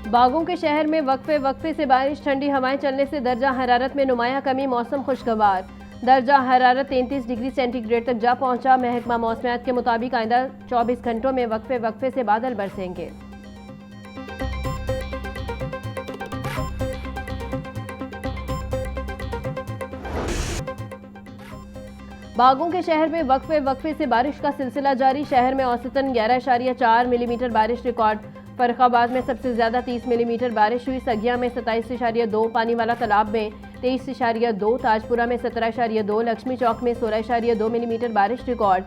बागों के शहर में वक्फे वक्फे से बारिश, ठंडी हवाएं चलने से दर्जा हरारत में नुमाया कमी, मौसम खुशगवार। दर्जा हरारत 33 डिग्री सेंटीग्रेड तक जा पहुंचा। महकमा मौसमियात के मुताबिक आइंदा 24 घंटों में वक्फे वक्फे से बादल बरसेंगे। बागों के शहर में वक्फे वक्फे से बारिश का सिलसिला जारी। शहर में औसतन 11.4 मिलीमीटर बारिश रिकॉर्ड। फर्रुखाबाद में सबसे ज्यादा 30 मिलीमीटर बारिश हुई। सगिया में 27.2, पानी वाला तालाब में 23.2, ताजपुरा में 17.2, लक्ष्मी चौक में 16.2 मिलीमीटर बारिश रिकॉर्ड।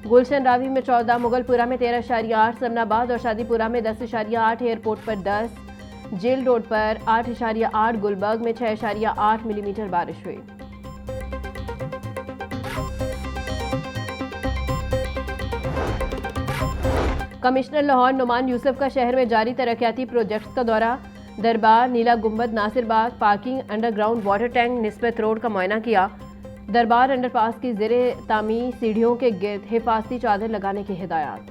गुलशन रावी में 14, मुगलपुरा में 13.8, समनाबाद और शादीपुरा में 10.8, एयरपोर्ट पर 10, जेल रोड पर 8.8, गुलबर्ग में 6.8 मिलीमीटर बारिश हुई। कमिश्नर लाहौर नुमान यूसुफ का शहर में जारी तरक्याती प्रोजेक्ट्स का दौरा। दरबार, Neela Gumbad, Nasirbagh, parking, underground water tank, Nisbat road का मुआयना किया। दरबार अंडरपास की ज़ेरे तामीर सीढ़ियों के गिर्द हिफाजती चादर लगाने की हिदायत।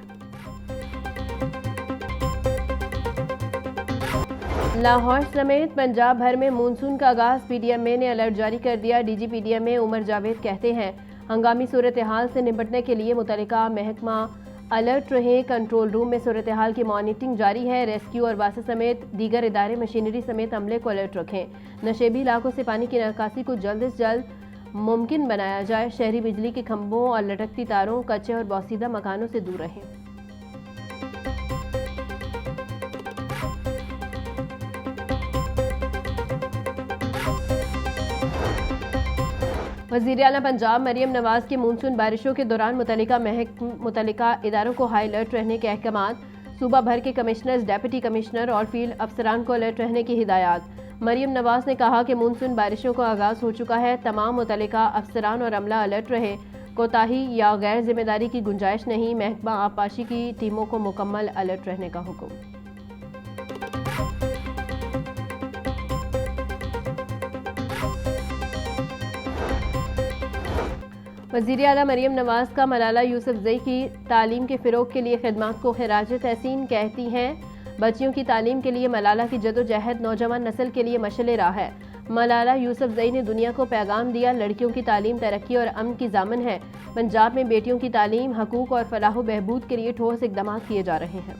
लाहौर समेत पंजाब भर में मानसून का आगाज, पीडीएमए ने अलर्ट जारी कर दिया। डीजी पीडीएमए उमर जावेद कहते हैं, हंगामी सूरत हाल से निपटने के लिए मुतल्लिका महकमा अलर्ट रहे। कंट्रोल रूम में सूरत हाल की मॉनिटरिंग जारी है। रेस्क्यू और वासा समेत दीगर इदारे मशीनरी समेत अमले को अलर्ट रखें। नशेबी इलाकों से पानी की निकासी को जल्द से जल्द मुमकिन बनाया जाए। शहरी बिजली के खंभों और लटकती तारों, कच्चे और बोसीदा मकानों से दूर रहें। वज़ीर आला पंजाब मरियम नवाज की मानसून बारिशों के दौरान मुतल्लिका इदारों को हाई अलर्ट रहने के अहकामात। सूबा भर के कमिश्नर्स, डेप्यूटी कमिश्नर और फील्ड अफसरान को अलर्ट रहने की हिदायत। मरियम नवाज ने कहा कि मानसून बारिशों का आगाज हो चुका है। तमाम मुतल्लिका अफसरान और अमला अलर्ट रहे। कोताही या गैर जिम्मेदारी की गुंजाइश नहीं। महकमा आबपाशी की टीमों को मुकम्मल अलर्ट रहने का हुक्म। वज़ीर आला मरियम नवाज का मलाला यूसुफजई की तालीम के फ़रोग़ के लिए खिदमात को खिराज तहसीन। कहती हैं, बच्चियों की तालीम के लिए मलाला की जदोजहद नौजवान नस्ल के लिए मशअल राह है। मलाला यूसुफजई ने दुनिया को पैगाम दिया, लड़कियों की तालीम तरक्की और अमन की ज़ामन है। पंजाब में बेटियों की तालीम, हकूक़ और फलाह बहबूद के लिए ठोस इक़दाम किए जा रहे हैं।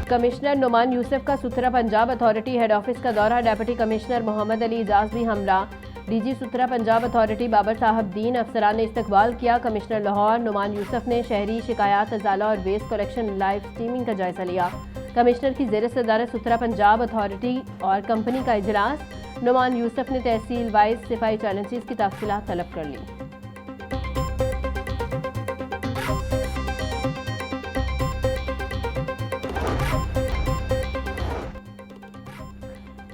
कमिश्नर नुमान यूसुफ का सुथरा पंजाब अथॉरिटी हेड ऑफिस का दौरा। डिप्टी कमिश्नर मोहम्मद अली एजाज भी हमला। डीजी सुथरा पंजाब अथॉरिटी बाबर साहब दीन अफसरान ने इस्तकबाल किया। कमिश्नर लाहौर नुमान यूसुफ ने शहरी शिकायत, अजाला और वेस्ट कलेक्शन लाइव स्ट्रीमिंग का जायजा लिया। कमिश्नर की ज़ेर सदारत सुथरा पंजाब अथॉरिटी और कंपनी का इजलास। नुमान यूसुफ ने तहसील वाइज सिफाई चैलेंजेस की तफसीलात तलब कर ली।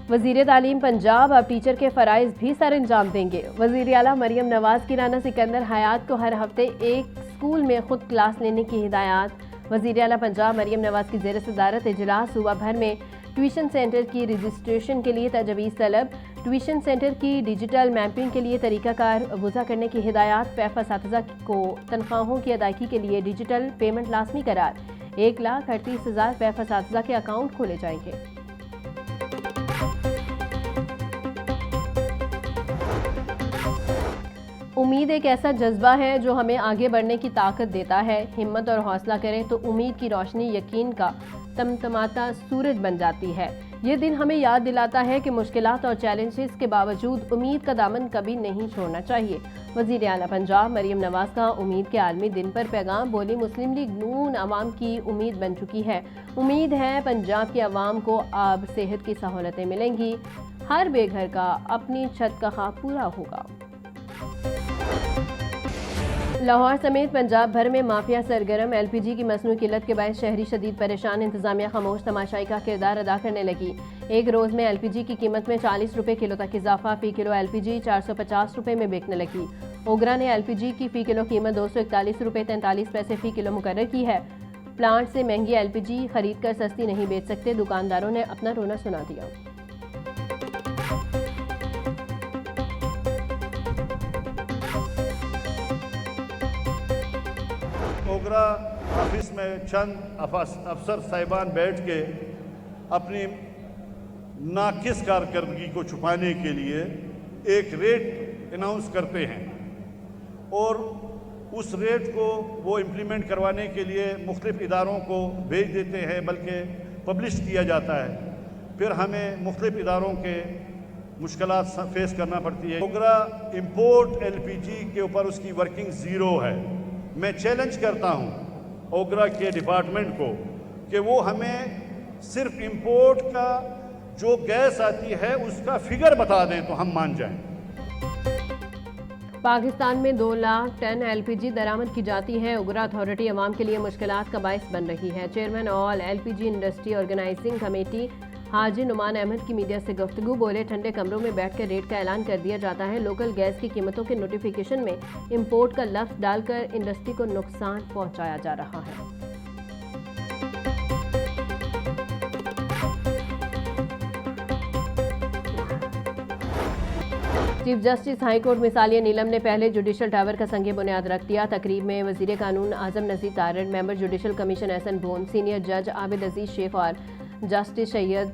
वज़ीर तालीम पंजाब अब टीचर के फ़राइज़ भी सर अंजाम देंगे। वज़ीर आला मरियम नवाज की राना सिकंदर हयात को हर हफ्ते एक स्कूल में खुद क्लास लेने की हिदायत। वज़ीर आला पंजाब मरियम नवाज की ज़ेर सदारत इजलास। सूबा भर में ट्यूशन सेंटर की रजिस्ट्रेशन के लिए तजवीज़ तलब। ट्यूशन सेंटर की डिजिटल मैपिंग के लिए तरीक़ाकार वज़ा करने की हिदायत। पैफ असातिज़ा को तनख्वाहों की अदायगी के लिए डिजिटल पेमेंट लाजमी करार। 1,38,000 पैफ असातिज़ा के अकाउंट खोले जाएंगे। उम्मीद एक ऐसा जज्बा है जो हमें आगे बढ़ने की ताकत देता है। हिम्मत और हौसला करें तो उम्मीद की रोशनी यकीन का तमतमाता सूरज बन जाती है। ये दिन हमें याद दिलाता है कि मुश्किलात और चैलेंजेस के बावजूद उम्मीद का दामन कभी नहीं छोड़ना चाहिए। वज़ीर आला पंजाब मरियम नवाज का उम्मीद के आलमी दिन पर पैगाम। बोली, मुस्लिम लीग नून आवाम की उम्मीद बन चुकी है। उम्मीद है पंजाब की आवाम को आब सेहत की सहूलतें मिलेंगी। हर बेघर का अपनी छत का ख्वाब पूरा होगा। लाहौर समेत पंजाब भर में माफिया सरगर्म। एलपीजी की मसनू किल्लत के बायस शहरी शदीद परेशान। इंतजामिया खामोश तमाशाई का किरदार अदा करने लगी। एक रोज़ में एलपीजी की कीमत में 40 रुपये किलो तक इजाफा। फ़ी किलो एलपीजी 450 रुपये में बिकने लगी। ओगरा ने एलपीजी की फ़ी किलो कीमत 241 रुपये 43 पैसे फ़ी किलो मुकर्रर की है। प्लांट से महंगी एलपीजी खरीद कर सस्ती नहीं बेच सकते। दुकानदारों ने अपना रोना सुना दिया। ओगरा ऑफिस में चंद अफसर साहिबान बैठ के अपनी नाकिस कारकर्दगी को छुपाने के लिए एक रेट अनाउंस करते हैं और उस रेट को वो इम्प्लीमेंट करवाने के लिए मुख्तलिफ इदारों को भेज देते हैं, बल्कि पब्लिश किया जाता है। फिर हमें मुख्तलिफ इदारों के मुश्किलात फेस करना पड़ती है। ओगरा इंपोर्ट एलपीजी के ऊपर उसकी वर्किंग ज़ीरो है। मैं चैलेंज करता हूँ ओगरा के डिपार्टमेंट को कि वो हमें सिर्फ इंपोर्ट का जो गैस आती है उसका फिगर बता दें तो हम मान जाएं। पाकिस्तान में 2 लाख टन एलपीजी दरामद की जाती है। ओगरा अथॉरिटी अवाम के लिए मुश्किलात का बाइस बन रही है। Chairman all LPG industry organising committee Haji Numan Ahmed की मीडिया से गुफ्तगू बोले, ठंडे कमरों में बैठकर रेट का ऐलान कर दिया जाता है। लोकल गैस की कीमतों के नोटिफिकेशन में इंपोर्ट का लफ्ज डालकर इंडस्ट्री को नुकसान पहुंचाया जा रहा है। चीफ जस्टिस हाई कोर्ट मिसालिया नीलम ने पहले जुडिशल टावर का संग बुनियाद रख दिया। तकरीब में वजीर कानून Azam Nazeer Tarar, member judicial commission Ehsan Bhoon, senior जज आबिद अजीज शेख और जस्टिस सैयद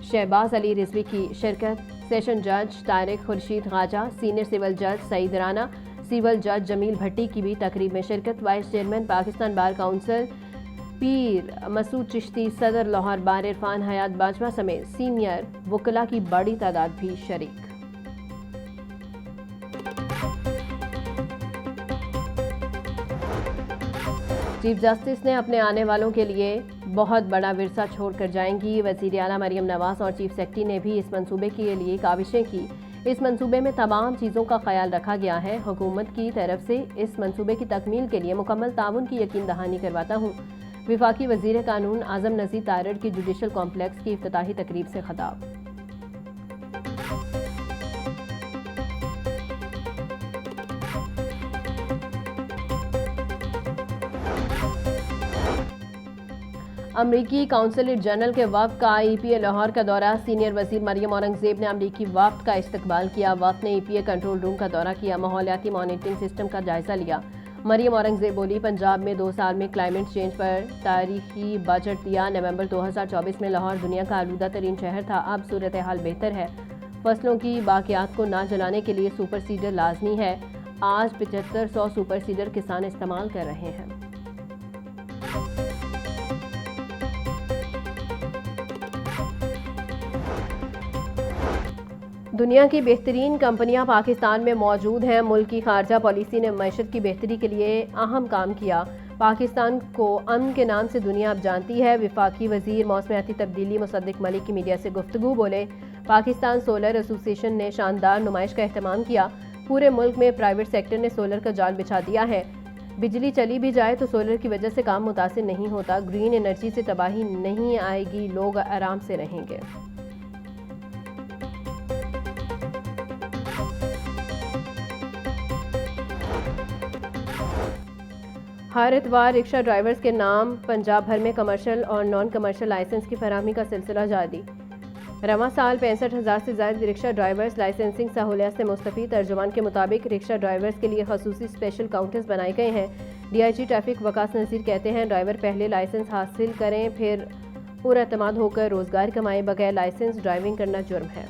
शहबाज अली रिजवी की शिरकत। सेशन जज तारिक खुर्शीद खाजा, सीनियर सिविल जज सईद राना, सिविल जज जमील भट्टी की भी तकरीब में शिरकत। Vice chairman Pakistan bar council पीर मसूद चिश्ती, सदर लाहौर बार इरफान हयात बाजवा समेत सीनियर वकला की बड़ी तादाद भी शरीक। चीफ जस्टिस ने अपने आने वालों के लिए बहुत बड़ा विरसा छोड़कर जाएंगी। वज़ीर आला मरियम नवाज और चीफ सेक्रेटरी ने भी इस मंसूबे के लिए काविशें की। इस मंसूबे में तमाम चीज़ों का ख्याल रखा गया है। हुकूमत की तरफ से इस मंसूबे की तकमील के लिए मुकम्मल ताउन की यकीन दहानी करवाता हूँ। विफाकी वज़ीर कानून आजम नज़ीर तारड़ की जुडिशल कॉम्प्लेक्स की इफ्तिताही तकरीब से खिताब। अमरीकी काउंसलर जनरल के वफ्द का ईपीए लाहौर का दौरा। सीनियर वजीर मरियम औरंगजेब ने अमरीकी वफ्द का इस्तकबाल किया। वफ्द ने ईपीए कंट्रोल रूम का दौरा किया, माहौलियाती मॉनिटरिंग सिस्टम का जायजा लिया। मरियम औरंगजेब बोली, पंजाब में 2 साल में क्लाइमेट चेंज पर तारीखी बजट दिया। नवंबर 2024 में लाहौर दुनिया का आलूदा तरीन शहर था, अब सूरत हाल बेहतर है। फसलों की बाकियात को ना जलाने के लिए सुपर सीडर लाजमी है। आज 7500 सुपर सीडर किसान इस्तेमाल कर रहे हैं। दुनिया की बेहतरीन कंपनियां पाकिस्तान में मौजूद हैं। मुल्क की खारजा पॉलिसी ने मईशत की बेहतरी के लिए अहम काम किया। पाकिस्तान को अमन के नाम से दुनिया अब जानती है। विफाकी वजीर मौसमियाती तब्दीली मुसद्दिक मलिक की मीडिया से गुफ्तगू बोले, पाकिस्तान सोलर एसोसिएशन ने शानदार नुमाइश का एहतमाम किया। पूरे मुल्क में प्राइवेट सेक्टर ने सोलर का जाल बिछा दिया है। बिजली चली भी जाए तो सोलर की वजह से काम मुतासिर नहीं होता। ग्रीन एनर्जी से तबाही नहीं आएगी, लोग आराम से रहेंगे। हर इतवार रिक्शा ड्राइवर्स के नाम पंजाब भर में कमर्शियल और नॉन कमर्शियल लाइसेंस की फराहमी का सिलसिला जारी। रवा साल 65,000 से ज़्यादा रिक्शा ड्राइवर्स लाइसेंसिंग सहूलियत से मुस्तफ़ीद। तर्जुमान के मुताबिक रिक्शा ड्राइवर्स के लिए खसूसी स्पेशल काउंटर्स बनाए गए हैं। डीआईजी ट्रैफिक वकास नज़ीर कहते हैं, ड्राइवर पहले लाइसेंस हासिल करें, फिर पुरअतमाद होकर रोज़गार कमाएं। बगैर लाइसेंस ड्राइविंग करना जुर्म है।